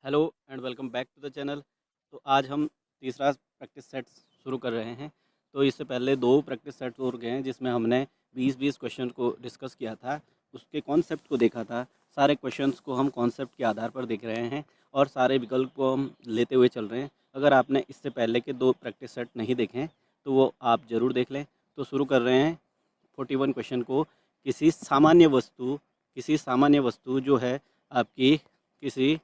Hello and welcome back to the channel. तो आज हम तीसरा प्रैक्टिस सेट शुरू कर रहे हैं। तो इससे पहले दो प्रैक्टिस सेट हो गए हैं जिसमें हमने 20-20 क्वेश्चन को डिस्कस किया था, उसके कॉन्सेप्ट को देखा था। सारे क्वेश्चंस को हम कॉन्सेप्ट के आधार पर देख रहे हैं और सारे विकल्प को हम लेते हुए चल रहे हैं। अगर आपने इससे पहले के दो प्रैक्टिस सेट नहीं देखे हैं तो वो आप ज़रूर देख लें। तो शुरू कर रहे हैं 41 क्वेश्चन को। किसी सामान्य वस्तु जो है आपकी, किसी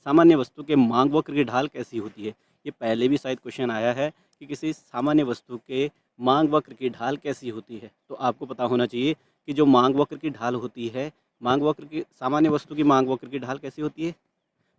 सामान्य वस्तु के मांग वक्र की ढाल कैसी होती है। ये पहले भी शायद क्वेश्चन आया है कि किसी सामान्य वस्तु के मांग वक्र की ढाल कैसी होती है। तो आपको पता होना चाहिए कि जो मांग वक्र की ढाल होती है, मांग वक्र की सामान्य वस्तु की मांग वक्र की ढाल कैसी होती है।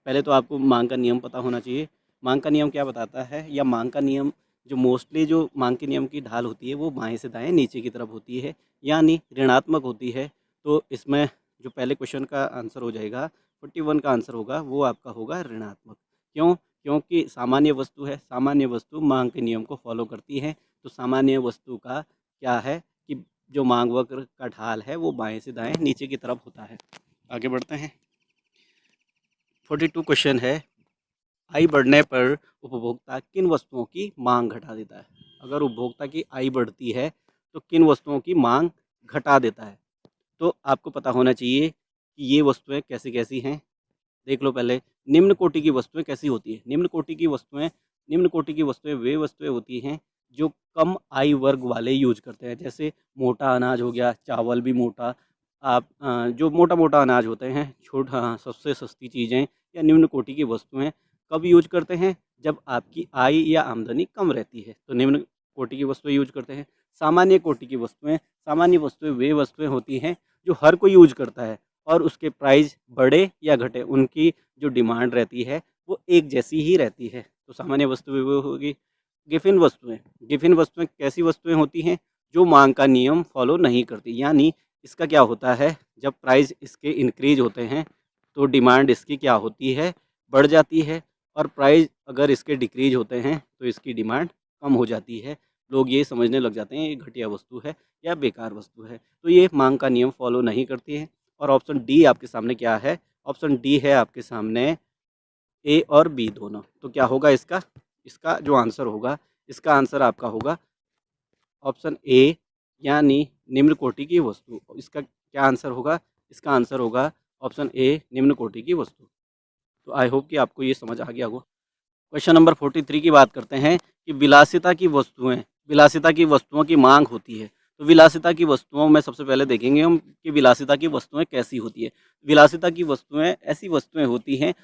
पहले तो आपको मांग का नियम पता होना चाहिए। मांग का नियम क्या बताता है, या मांग का नियम जो मोस्टली जो मांग के नियम की ढाल होती है वो बाएं से दाएं नीचे की तरफ होती है, यानी ऋणात्मक होती है। तो इसमें जो पहले क्वेश्चन का आंसर हो जाएगा, 41 का आंसर होगा, वो आपका होगा ऋणात्मक। क्यों? क्योंकि सामान्य वस्तु है, सामान्य वस्तु मांग के नियम को फॉलो करती है। तो सामान्य वस्तु का क्या है कि जो मांग वक्र का ढाल है वो बाएं से दाएं नीचे की तरफ होता है। आगे बढ़ते हैं। 42 क्वेश्चन है, आय बढ़ने पर उपभोक्ता किन वस्तुओं की मांग घटा देता है। अगर उपभोक्ता की आय बढ़ती है तो किन वस्तुओं की मांग घटा देता है। तो आपको पता होना चाहिए कि ये वस्तुएं कैसी कैसी हैं। देख लो पहले, निम्न कोटि की वस्तुएं कैसी होती है। निम्न कोटि की वस्तुएं वे वस्तुएं होती हैं जो कम आय वर्ग वाले यूज करते हैं। जैसे मोटा अनाज हो गया, चावल भी मोटा, आप जो मोटा मोटा अनाज होते हैं, छोटा, सबसे सस्ती चीज़ें या निम्न कोटि की वस्तुएं कब यूज करते हैं, जब आपकी आय या आमदनी कम रहती है तो निम्न कोटि की वस्तुएं यूज करते हैं। सामान्य वस्तुएं वे वस्तुएं होती हैं जो हर कोई यूज करता है और उसके प्राइस बढ़े या घटे, उनकी जो डिमांड रहती है वो एक जैसी ही रहती है। तो सामान्य वस्तुएं वो होगी। गिफिन वस्तुएं कैसी वस्तुएं होती हैं, जो मांग का नियम फॉलो नहीं करती। यानी इसका क्या होता है, जब प्राइस इसके इंक्रीज होते हैं तो डिमांड इसकी क्या होती है, बढ़ जाती है, और प्राइस अगर इसके डिक्रीज होते हैं तो इसकी डिमांड कम हो जाती है। लोग ये समझने लग जाते हैं ये घटिया वस्तु है या बेकार वस्तु है। तो ये मांग का नियम फॉलो नहीं करती है। और ऑप्शन डी आपके सामने क्या है, ऑप्शन डी है आपके सामने ए और बी दोनों। तो क्या होगा इसका, इसका जो आंसर होगा, इसका आंसर आपका होगा ऑप्शन ए, यानी निम्न कोटि की वस्तु। इसका क्या आंसर होगा, इसका आंसर होगा ऑप्शन ए, निम्न कोटि की वस्तु। तो आई होप कि आपको ये समझ आ गया होगा। क्वेश्चन नंबर 43 की बात करते हैं कि विलासिता की वस्तुओं की मांग होती है। तो विलासिता की वस्तुओं में सबसे पहले देखेंगे हम कि विलासिता की वस्तुएं कैसी होती है। विलासिता की वस्तुएं ऐसी वस्तुएं होती हैं,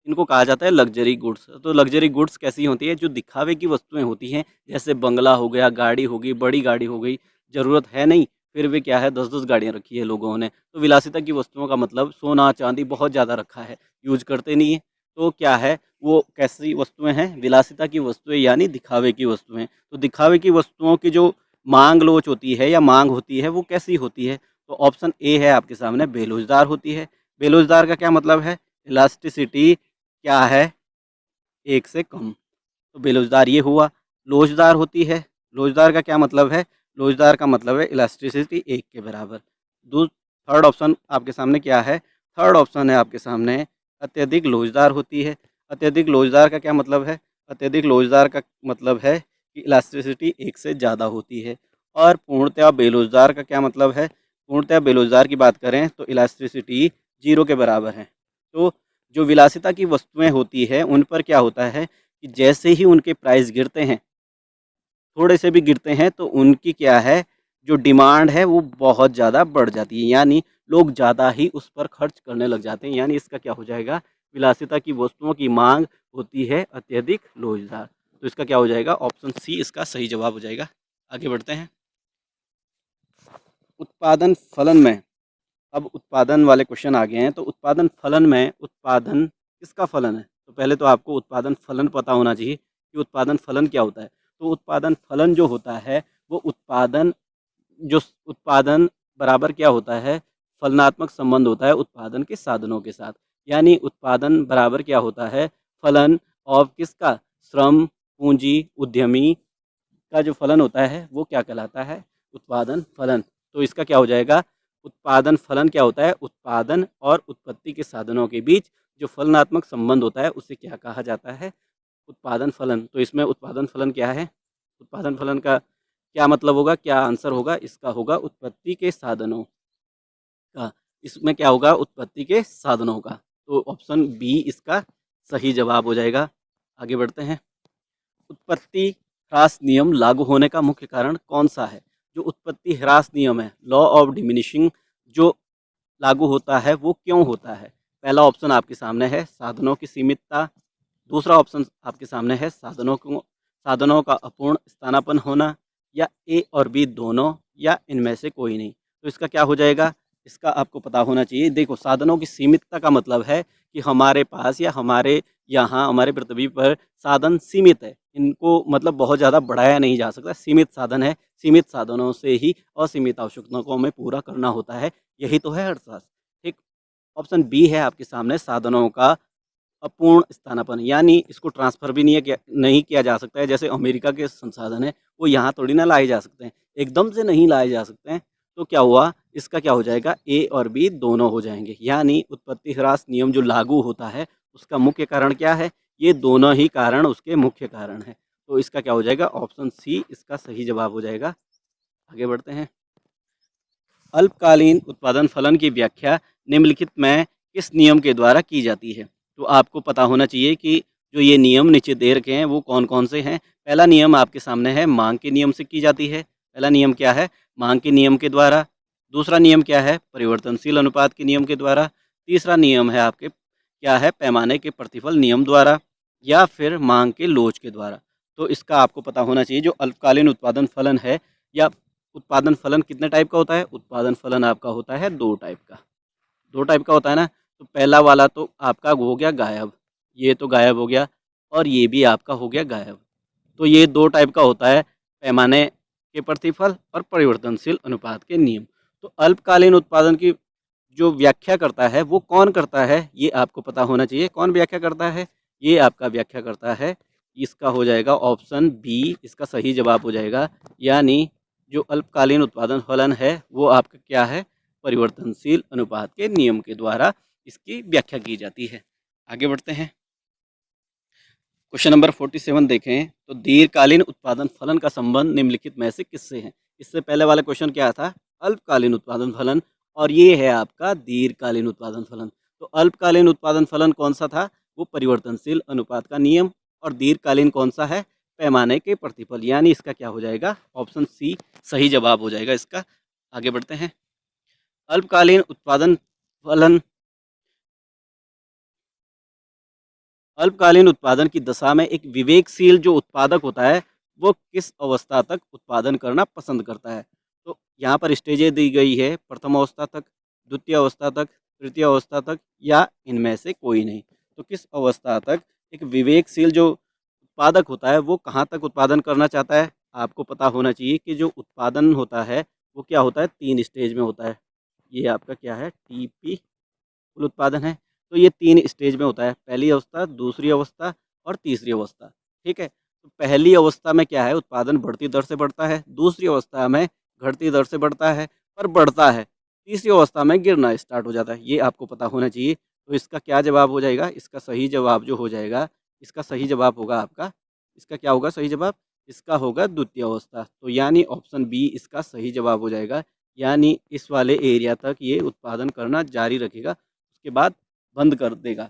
इनको कहा जाता है लग्जरी गुड्स। तो लग्जरी गुड्स कैसी होती है, जो दिखावे की वस्तुएं होती हैं, जैसे बंगला हो गया, गाड़ी हो गई, बड़ी गाड़ी हो गई, ज़रूरत है नहीं फिर भी क्या है 10-10 गाड़ियाँ रखी है लोगों ने। तो विलासिता की वस्तुओं का मतलब सोना चांदी बहुत ज़्यादा रखा है, यूज करते नहीं है। तो क्या है, वो कैसी वस्तुएं हैं, विलासिता की वस्तुएं, यानी दिखावे की वस्तुएं। तो दिखावे की वस्तुओं की जो मांग लोच होती है या मांग होती है वो कैसी होती है। तो ऑप्शन ए है आपके सामने, बेलोजदार होती है। बेलोजदार का क्या मतलब है, इलास्टिसिटी क्या है, एक से कम। तो बेलोजदार ये हुआ। लोचदार होती है, लोचदार का क्या मतलब है, लोचदार का मतलब है इलास्टिसिटी एक के बराबर। थर्ड ऑप्शन आपके सामने क्या है, थर्ड ऑप्शन है आपके सामने अत्यधिक लोचदार होती है। अत्यधिक लोचदार का क्या मतलब है, अत्यधिक लोचदार का मतलब है कि इलास्टिसिटी एक से ज़्यादा होती है। और पूर्णतया बेलोचदार का क्या मतलब है, पूर्णतया बेलोचदार की बात करें तो इलास्टिसिटी 0 के बराबर है। तो जो विलासिता की वस्तुएं होती है उन पर क्या होता है कि जैसे ही उनके प्राइस गिरते हैं, थोड़े से भी गिरते हैं, तो उनकी क्या है, जो डिमांड है वो बहुत ज़्यादा बढ़ जाती है, यानी लोग ज़्यादा ही उस पर खर्च करने लग जाते हैं। यानी इसका क्या हो जाएगा, विलासिता की वस्तुओं की मांग होती है अत्यधिक लोचदार। तो इसका क्या हो जाएगा, ऑप्शन सी इसका सही जवाब हो जाएगा। आगे बढ़ते हैं। उत्पादन फलन में, अब उत्पादन वाले क्वेश्चन आ गए हैं। तो उत्पादन फलन में उत्पादन किसका फलन है। तो पहले तो आपको उत्पादन फलन पता होना चाहिए कि उत्पादन फलन क्या होता है। तो उत्पादन फलन जो होता है वो उत्पादन बराबर क्या होता है, फलनात्मक संबंध होता है उत्पादन के साधनों के साथ। यानी उत्पादन बराबर क्या होता है, फलन ऑफ किसका, श्रम, पूंजी, उद्यमी का जो फलन होता है वो क्या कहलाता है, उत्पादन फलन। तो इसका क्या हो जाएगा, उत्पादन फलन क्या होता है? उत्पादन और उत्पत्ति के साधनों के बीच जो फलनात्मक संबंध होता है उसे क्या कहा जाता है? उत्पादन फलन। तो इसमें उत्पादन फलन क्या है? उत्पादन फलन का क्या मतलब होगा, क्या आंसर होगा? इसका होगा उत्पत्ति के साधनों का। इसमें क्या होगा? उत्पत्ति के साधनों का। तो ऑप्शन बी इसका सही जवाब हो जाएगा। आगे बढ़ते हैं। उत्पत्ति ह्रास नियम लागू होने का मुख्य कारण कौन सा है? जो उत्पत्ति ह्रास नियम है, लॉ ऑफ डिमिनिशिंग, जो लागू होता है वो क्यों होता है? पहला ऑप्शन आपके सामने है साधनों की सीमितता, दूसरा ऑप्शन आपके सामने है साधनों का अपूर्ण स्थानापन्न होना, या ए और बी दोनों, या इनमें से कोई नहीं। तो इसका क्या हो जाएगा? इसका आपको पता होना चाहिए। देखो, साधनों की सीमितता का मतलब है कि हमारे पास या हमारे यहाँ हमारे पृथ्वी पर साधन सीमित है, इनको मतलब बहुत ज़्यादा बढ़ाया नहीं जा सकता। सीमित साधन है, सीमित साधनों से ही असीमित आवश्यकताओं को हमें पूरा करना होता है। यही तो है अर्थशास्त्र। ठीक। ऑप्शन बी है आपके सामने साधनों का अपूर्ण स्थानापन्न, यानी इसको ट्रांसफर भी नहीं किया जा सकता है। जैसे अमेरिका के संसाधन है वो यहाँ थोड़ी ना लाए जा सकते हैं, एकदम से नहीं लाए जा सकते हैं। तो क्या हुआ? इसका क्या हो जाएगा? ए और बी दोनों हो जाएंगे। यानी उत्पत्ति ह्रास नियम जो लागू होता है उसका मुख्य कारण क्या है? ये दोनों ही कारण उसके मुख्य कारण है। तो इसका क्या हो जाएगा? ऑप्शन सी इसका सही जवाब हो जाएगा। आगे बढ़ते हैं। अल्पकालीन उत्पादन फलन की व्याख्या निम्नलिखित में किस नियम के द्वारा की जाती है? तो आपको पता होना चाहिए कि जो ये नियम नीचे दे रखे हैं वो कौन कौन से हैं। पहला नियम आपके सामने है, मांग के नियम से की जाती है। पहला नियम क्या है? मांग के नियम के द्वारा। दूसरा नियम क्या है? परिवर्तनशील अनुपात के नियम के द्वारा। तीसरा नियम है आपके क्या है? पैमाने के प्रतिफल नियम द्वारा, या फिर मांग के लोच के द्वारा। तो इसका आपको पता होना चाहिए। जो अल्पकालीन उत्पादन फलन है, या उत्पादन फलन कितने टाइप का होता है? उत्पादन फलन आपका होता है दो टाइप का। दो टाइप का होता है ना। तो पहला वाला तो आपका हो गया गायब, ये तो गायब हो गया, और ये भी आपका हो गया गायब। तो ये दो टाइप का होता है, पैमाने के प्रतिफल और परिवर्तनशील अनुपात के नियम। तो अल्पकालीन उत्पादन की जो व्याख्या करता है वो कौन करता है? ये आपको पता होना चाहिए। कौन व्याख्या करता है? ये आपका व्याख्या करता है, इसका हो जाएगा ऑप्शन बी इसका सही जवाब हो जाएगा। यानी जो अल्पकालीन उत्पादन फलन है वो आपका क्या है? परिवर्तनशील अनुपात के नियम के द्वारा इसकी व्याख्या की जाती है। आगे बढ़ते हैं। क्वेश्चन नंबर 47 देखें तो दीर्घकालीन उत्पादन फलन का संबंध निम्नलिखित में से किससे है? इससे पहले वाला क्वेश्चन क्या था? अल्पकालीन उत्पादन फलन, और ये है आपका दीर्घकालीन उत्पादन फलन। तो अल्पकालीन उत्पादन फलन कौन सा था? वो परिवर्तनशील अनुपात का नियम। और दीर्घकालीन कौन सा है? पैमाने के प्रतिफल। यानी इसका क्या हो जाएगा? ऑप्शन सी सही जवाब हो जाएगा इसका। आगे बढ़ते हैं। अल्पकालीन उत्पादन फलन अल्पकालीन उत्पादन की दशा में एक विवेकशील जो उत्पादक होता है वो किस अवस्था तक उत्पादन करना पसंद करता है? तो यहाँ पर स्टेजें दी गई है, प्रथम अवस्था तक, द्वितीय अवस्था तक, तृतीय अवस्था तक, या इनमें से कोई नहीं। तो किस अवस्था तक एक विवेकशील जो उत्पादक होता है वो कहाँ तक उत्पादन करना चाहता है? आपको पता होना चाहिए कि जो उत्पादन होता है वो क्या होता है? 3 स्टेज में होता है। ये आपका क्या है? टीपी कुल उत्पादन है। तो ये 3 स्टेज में होता है, पहली अवस्था, दूसरी अवस्था और तीसरी अवस्था। ठीक है? तो पहली अवस्था में क्या है? उत्पादन बढ़ती दर से बढ़ता है, दूसरी अवस्था में घटती दर से बढ़ता है और बढ़ता है, तीसरी अवस्था में गिरना स्टार्ट हो जाता है। ये आपको पता होना चाहिए। तो इसका क्या जवाब हो जाएगा? इसका सही जवाब जो हो जाएगा, इसका सही जवाब होगा आपका, इसका क्या होगा सही जवाब? इसका होगा द्वितीय अवस्था। तो यानी ऑप्शन बी इसका सही जवाब हो जाएगा। यानी इस वाले एरिया तक ये उत्पादन करना जारी रखेगा, उसके बाद बंद कर देगा।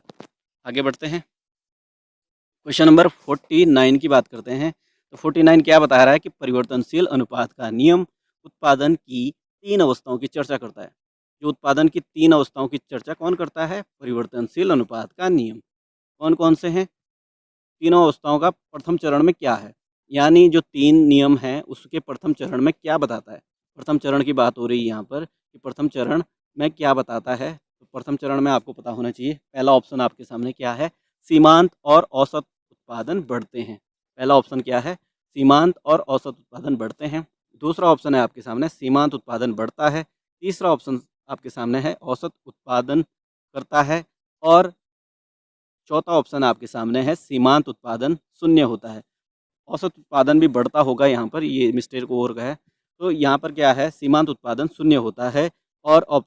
आगे बढ़ते हैं। क्वेश्चन नंबर 49 की बात करते हैं। तो 49 क्या बता रहा है कि परिवर्तनशील अनुपात का नियम उत्पादन की 3 अवस्थाओं की चर्चा करता है। जो उत्पादन की 3 अवस्थाओं की चर्चा कौन करता है? परिवर्तनशील अनुपात का नियम। कौन कौन से हैं? तीनों अवस्थाओं का प्रथम चरण में क्या है? यानी जो 3 नियम हैं उसके प्रथम चरण में क्या बताता है? प्रथम चरण की बात हो रही है यहाँ पर कि प्रथम चरण में क्या बताता है। तो प्रथम चरण में आपको पता होना चाहिए। पहला ऑप्शन आपके सामने क्या है? सीमांत और औसत उत्पादन बढ़ते हैं। पहला ऑप्शन क्या है? सीमांत और औसत उत्पादन बढ़ते हैं। दूसरा ऑप्शन है आपके सामने सीमांत उत्पादन बढ़ता है। तीसरा ऑप्शन आपके सामने है औसत उत्पादन करता है। और चौथा ऑप्शन आपके सामने है सीमांत उत्पादन शून्य होता है। औसत उत्पादन भी बढ़ता होगा यहाँ पर, ये मिस्टेक और है। तो यहाँ पर क्या है? सीमांत उत्पादन शून्य होता है और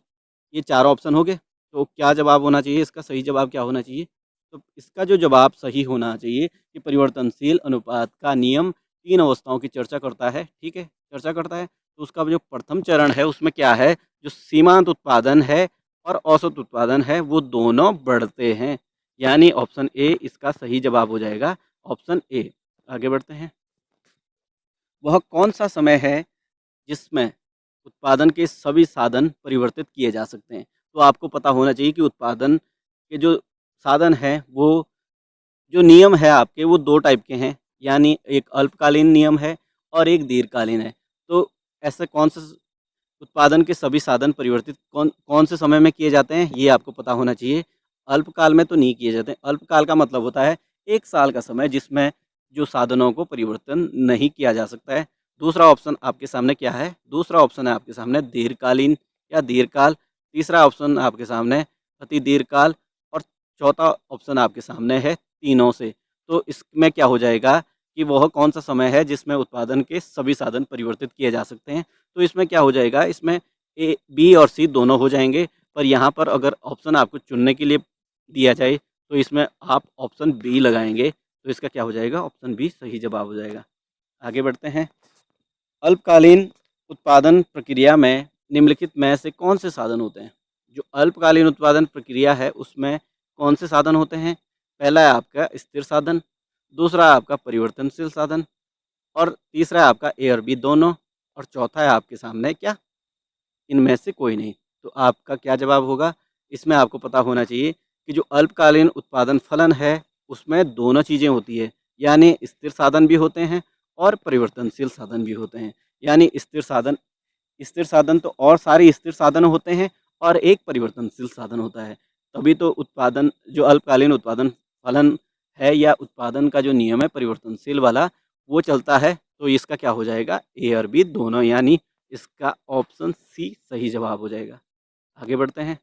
ये चारों ऑप्शन हो गए। तो क्या जवाब होना चाहिए इसका? सही जवाब क्या होना चाहिए? तो इसका जो जवाब सही होना चाहिए कि परिवर्तनशील अनुपात का नियम 3 अवस्थाओं की चर्चा करता है, ठीक है? चर्चा करता है। तो उसका जो प्रथम चरण है उसमें क्या है, जो सीमांत उत्पादन है और औसत उत्पादन है वो दोनों बढ़ते हैं। यानी ऑप्शन ए इसका सही जवाब हो जाएगा, ऑप्शन ए। आगे बढ़ते हैं। वह कौन सा समय है जिसमें उत्पादन के सभी साधन परिवर्तित किए जा सकते हैं? तो आपको पता होना चाहिए कि उत्पादन के जो साधन हैं वो, जो नियम है आपके वो 2 टाइप के हैं, यानी एक अल्पकालीन नियम है और एक दीर्घकालीन है। तो ऐसे कौन से उत्पादन के सभी साधन परिवर्तित कौन कौन से समय में किए जाते हैं, ये आपको पता होना चाहिए। अल्पकाल में तो नहीं किए जाते। अल्पकाल का मतलब होता है 1 साल का समय जिसमें जो साधनों को परिवर्तन नहीं किया जा सकता है। दूसरा ऑप्शन आपके सामने क्या है? दूसरा ऑप्शन है आपके सामने दीर्घकालीन या दीर्घकाल। तीसरा ऑप्शन आपके सामने अति दीर्घकाल और चौथा ऑप्शन आपके सामने है तीनों से। तो इसमें क्या हो जाएगा कि वह कौन सा समय है जिसमें उत्पादन के सभी साधन परिवर्तित किए जा सकते हैं? तो इसमें क्या हो जाएगा, इसमें ए बी और सी दोनों हो जाएंगे। पर यहाँ पर अगर ऑप्शन आपको चुनने के लिए दिया जाए तो इसमें आप ऑप्शन बी लगाएंगे। तो इसका क्या हो जाएगा? ऑप्शन बी सही जवाब हो जाएगा। आगे बढ़ते हैं। अल्पकालीन उत्पादन प्रक्रिया में निम्नलिखित में से कौन से साधन होते हैं? जो अल्पकालीन उत्पादन प्रक्रिया है उसमें कौन से साधन होते हैं? पहला है आपका स्थिर साधन, दूसरा है आपका परिवर्तनशील साधन और तीसरा है आपका ए और बी दोनों और चौथा है आपके सामने क्या? इनमें से कोई नहीं। तो आपका क्या जवाब होगा? इसमें आपको पता होना चाहिए कि जो अल्पकालीन उत्पादन फलन है उसमें दोनों चीज़ें होती है, यानी स्थिर साधन भी होते हैं और परिवर्तनशील साधन भी होते हैं। यानी स्थिर साधन तो और सारे स्थिर साधन होते हैं और एक परिवर्तनशील साधन होता है। तभी तो उत्पादन जो अल्पकालीन उत्पादन फलन है या उत्पादन का जो नियम है परिवर्तनशील वाला वो चलता है। तो इसका क्या हो जाएगा? ए और बी दोनों, यानी इसका ऑप्शन सी सही जवाब हो जाएगा। आगे बढ़ते हैं।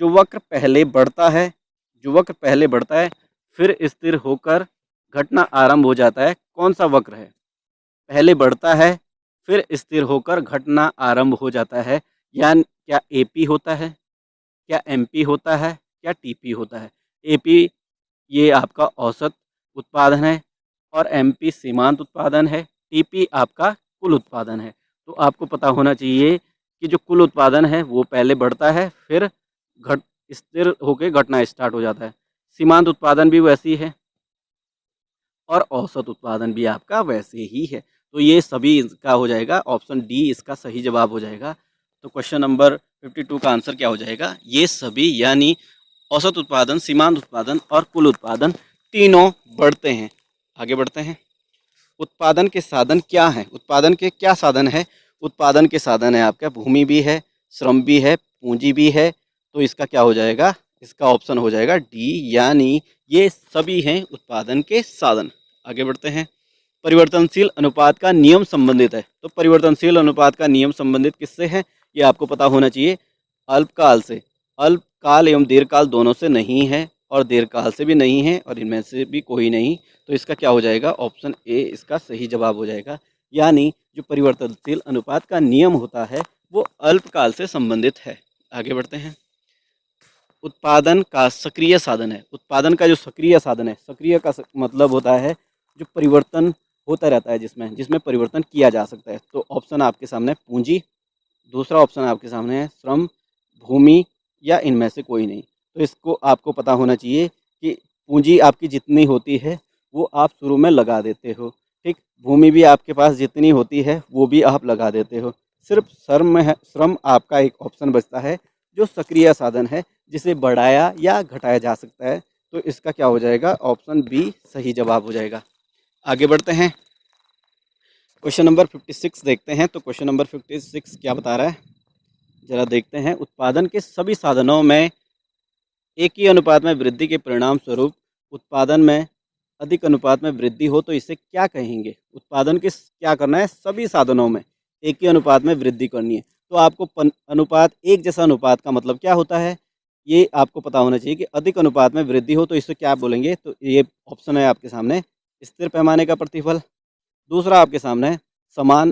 जो वक्र पहले बढ़ता है जो वक्र पहले बढ़ता है फिर स्थिर होकर घटना आरंभ हो जाता है, कौन सा वक्र है? पहले बढ़ता है फिर स्थिर होकर घटना आरंभ हो जाता है, यानी क्या एपी होता है, क्या एमपी होता है, क्या टीपी होता है? एपी ये आपका औसत उत्पादन है और एमपी सीमांत उत्पादन है, टीपी आपका कुल उत्पादन है। तो आपको पता होना चाहिए कि जो कुल उत्पादन है वो पहले बढ़ता है फिर घट स्थिर होकर घटना स्टार्ट हो जाता है। सीमांत उत्पादन भी वैसी है और औसत उत्पादन भी आपका वैसे ही है। तो ये सभी इसका हो जाएगा, ऑप्शन डी इसका सही जवाब हो जाएगा। तो क्वेश्चन नंबर 52 का आंसर क्या हो जाएगा? ये सभी, यानी औसत उत्पादन, सीमांत उत्पादन और कुल उत्पादन तीनों बढ़ते हैं। आगे बढ़ते हैं। उत्पादन के साधन क्या हैं? उत्पादन के क्या साधन है? उत्पादन के साधन है आपका भूमि भी है, श्रम भी है, पूंजी भी है। तो इसका क्या हो जाएगा? इसका ऑप्शन हो जाएगा डी, यानी ये सभी हैं उत्पादन के साधन। आगे बढ़ते हैं। परिवर्तनशील अनुपात का नियम संबंधित है। तो परिवर्तनशील अनुपात का नियम संबंधित किससे है? ये आपको पता होना चाहिए। अल्पकाल से। अल्पकाल एवं दीर्घकाल दोनों से नहीं है और दीर्घकाल से भी नहीं है और इनमें से भी कोई नहीं। तो इसका क्या हो जाएगा? ऑप्शन ए इसका सही जवाब हो जाएगा। यानी जो परिवर्तनशील अनुपात का नियम होता है वो अल्पकाल से संबंधित है। आगे बढ़ते हैं। उत्पादन का सक्रिय साधन है। उत्पादन का जो सक्रिय साधन है, सक्रिय का मतलब होता है जो परिवर्तन होता रहता है, जिसमें जिसमें परिवर्तन किया जा सकता है। तो ऑप्शन आपके सामने पूंजी, दूसरा ऑप्शन आपके सामने है श्रम, भूमि या इनमें से कोई नहीं। तो इसको आपको पता होना चाहिए कि पूंजी आपकी जितनी होती है वो आप शुरू में लगा देते हो, ठीक। भूमि भी आपके पास जितनी होती है वो भी आप लगा देते हो। सिर्फ श्रम आपका एक ऑप्शन बचता है जो सक्रिय साधन है, जिसे बढ़ाया या घटाया जा सकता है। तो इसका क्या हो जाएगा? ऑप्शन बी सही जवाब हो जाएगा। आगे बढ़ते हैं। क्वेश्चन नंबर 56 देखते हैं। तो क्वेश्चन नंबर 56 क्या बता रहा है, जरा देखते हैं। उत्पादन के सभी साधनों में एक ही अनुपात में वृद्धि के परिणाम स्वरूप उत्पादन में अधिक अनुपात में वृद्धि हो तो इसे क्या कहेंगे? उत्पादन के क्या करना है? सभी साधनों में एक ही अनुपात में वृद्धि करनी है। तो आपको अनुपात, एक जैसा अनुपात का मतलब क्या होता है ये आपको पता होना चाहिए कि अधिक अनुपात में वृद्धि हो तो इसे क्या बोलेंगे। तो ये ऑप्शन है आपके सामने स्थिर पैमाने का प्रतिफल, दूसरा आपके सामने समान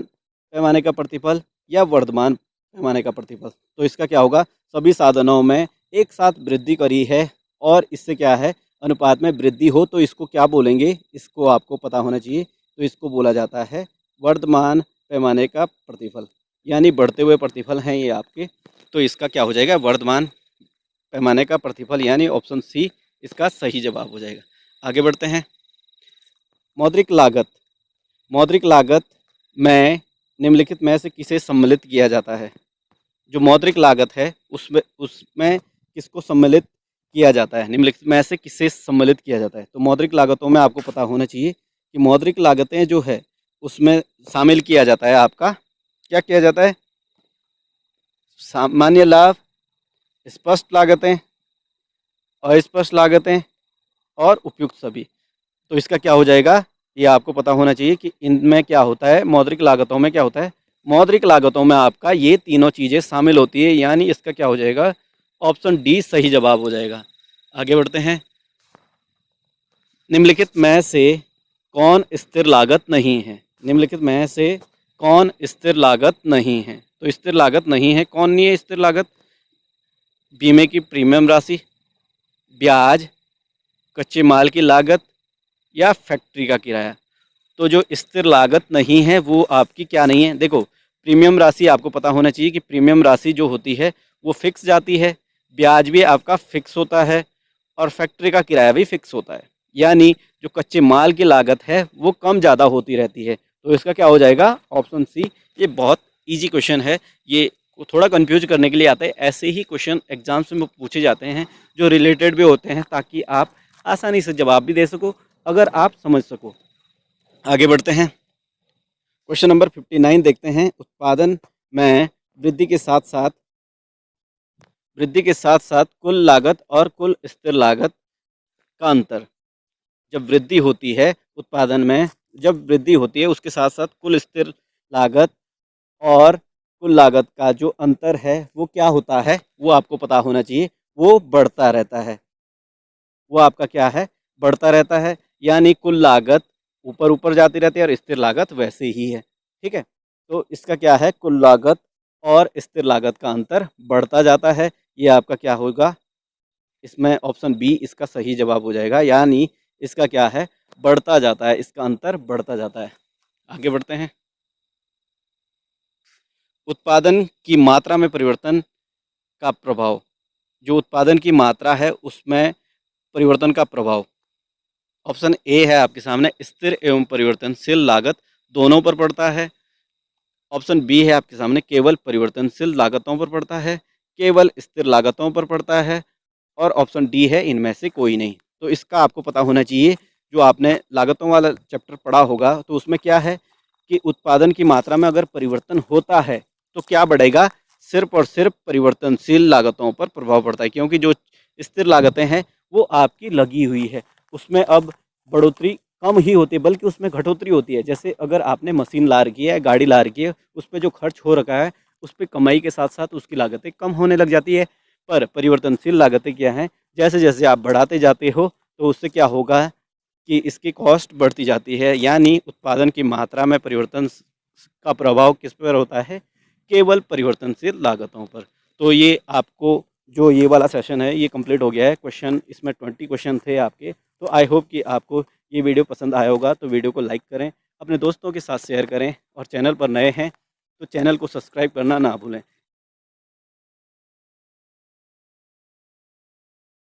पैमाने का प्रतिफल या वर्धमान पैमाने का प्रतिफल। तो इसका क्या होगा, सभी साधनों में एक साथ वृद्धि करी है और इससे क्या है अनुपात में वृद्धि हो तो इसको क्या बोलेंगे, इसको आपको पता होना चाहिए। तो इसको बोला जाता है वर्धमान पैमाने का प्रतिफल, यानी बढ़ते हुए प्रतिफल हैं ये आपके। तो इसका क्या हो जाएगा, वर्धमान पैमाने का प्रतिफल, यानी ऑप्शन सी इसका सही जवाब हो जाएगा। आगे बढ़ते हैं। मौद्रिक लागत। मौद्रिक लागत में निम्नलिखित में से किसे सम्मिलित किया जाता है। जो मौद्रिक लागत है उसमें उसमें किसको सम्मिलित किया जाता है, निम्नलिखित में से किसे सम्मिलित किया जाता है। तो मौद्रिक लागतों में आपको पता होना चाहिए कि मौद्रिक लागतें जो है उसमें शामिल किया जाता है आपका, क्या किया जाता है, सामान्य लाभ, स्पष्ट लागतें, अस्पष्ट लागतें और उपयुक्त सभी। तो इसका क्या हो जाएगा, ये आपको पता होना चाहिए कि इनमें क्या होता है, मौद्रिक लागतों में क्या होता है, मौद्रिक लागतों में आपका ये तीनों चीज़ें शामिल होती है, यानी इसका क्या हो जाएगा, ऑप्शन डी सही जवाब हो जाएगा। आगे बढ़ते हैं। निम्नलिखित में से कौन स्थिर लागत नहीं है। निम्नलिखित में से कौन स्थिर लागत नहीं है। तो स्थिर लागत नहीं है, कौन नहीं है स्थिर लागत, बीमे की प्रीमियम राशि, ब्याज, कच्चे माल की लागत या फैक्ट्री का किराया। तो जो स्थिर लागत नहीं है वो आपकी क्या नहीं है, देखो प्रीमियम राशि आपको पता होना चाहिए कि प्रीमियम राशि जो होती है वो फिक्स जाती है, ब्याज भी आपका फिक्स होता है और फैक्ट्री का किराया भी फिक्स होता है, यानी जो कच्चे माल की लागत है वो कम ज़्यादा होती रहती है। तो इसका क्या हो जाएगा, ऑप्शन सी। ये बहुत इजी क्वेश्चन है, ये थोड़ा कंफ्यूज करने के लिए आता है। ऐसे ही क्वेश्चन एग्जाम्स में पूछे जाते हैं जो रिलेटेड भी होते हैं, ताकि आप आसानी से जवाब भी दे सको अगर आप समझ सको। आगे बढ़ते हैं। क्वेश्चन नंबर 59 देखते हैं। उत्पादन में वृद्धि के साथ साथ कुल लागत और कुल स्थिर लागत का अंतर। जब वृद्धि होती है उत्पादन में, जब वृद्धि होती है उसके साथ साथ कुल स्थिर लागत और कुल लागत का जो अंतर है वो क्या होता है, वो आपको पता होना चाहिए। वो बढ़ता रहता है, वो आपका क्या है, बढ़ता रहता है, यानी कुल लागत ऊपर ऊपर जाती रहती है और स्थिर लागत वैसे ही है। ठीक है, तो इसका क्या है, कुल लागत और स्थिर लागत का अंतर बढ़ता जाता है। ये आपका क्या होगा, इसमें ऑप्शन बी इसका सही जवाब हो जाएगा, यानी इसका क्या है, बढ़ता जाता है, इसका अंतर बढ़ता जाता है। आगे बढ़ते हैं। उत्पादन की मात्रा में परिवर्तन का प्रभाव। जो उत्पादन की मात्रा है उसमें परिवर्तन का प्रभाव, ऑप्शन ए है आपके सामने, स्थिर एवं परिवर्तनशील लागत दोनों पर पड़ता है। ऑप्शन बी है आपके सामने, केवल परिवर्तनशील लागतों पर पड़ता है, केवल स्थिर लागतों पर पड़ता है, और ऑप्शन डी है इनमें से कोई नहीं। तो इसका आपको पता होना चाहिए। जो आपने लागतों वाला चैप्टर पढ़ा होगा तो उसमें क्या है कि उत्पादन की मात्रा में अगर परिवर्तन होता है तो क्या बढ़ेगा, सिर्फ और सिर्फ परिवर्तनशील लागतों पर प्रभाव पड़ता है, क्योंकि जो स्थिर लागतें हैं वो आपकी लगी हुई है, उसमें अब बढ़ोतरी कम ही होती है, बल्कि उसमें घटोतरी होती है। जैसे अगर आपने मशीन ला रखी है, गाड़ी ला रखी है, उस पर जो खर्च हो रखा है उस पर कमाई के साथ साथ उसकी लागतें कम होने लग जाती है। पर परिवर्तनशील लागतें क्या हैं, जैसे जैसे आप बढ़ाते जाते हो तो उससे क्या होगा कि इसकी कॉस्ट बढ़ती जाती है, यानी उत्पादन की मात्रा में परिवर्तन का प्रभाव किस पर होता है, केवल परिवर्तनशील लागतों पर। तो ये आपको जो ये वाला सेशन है ये कंप्लीट हो गया है। क्वेश्चन इसमें 20 क्वेश्चन थे आपके। तो आई होप कि आपको ये वीडियो पसंद आया होगा। तो वीडियो को लाइक करें, अपने दोस्तों के साथ शेयर करें, और चैनल पर नए हैं तो चैनल को सब्सक्राइब करना ना भूलें।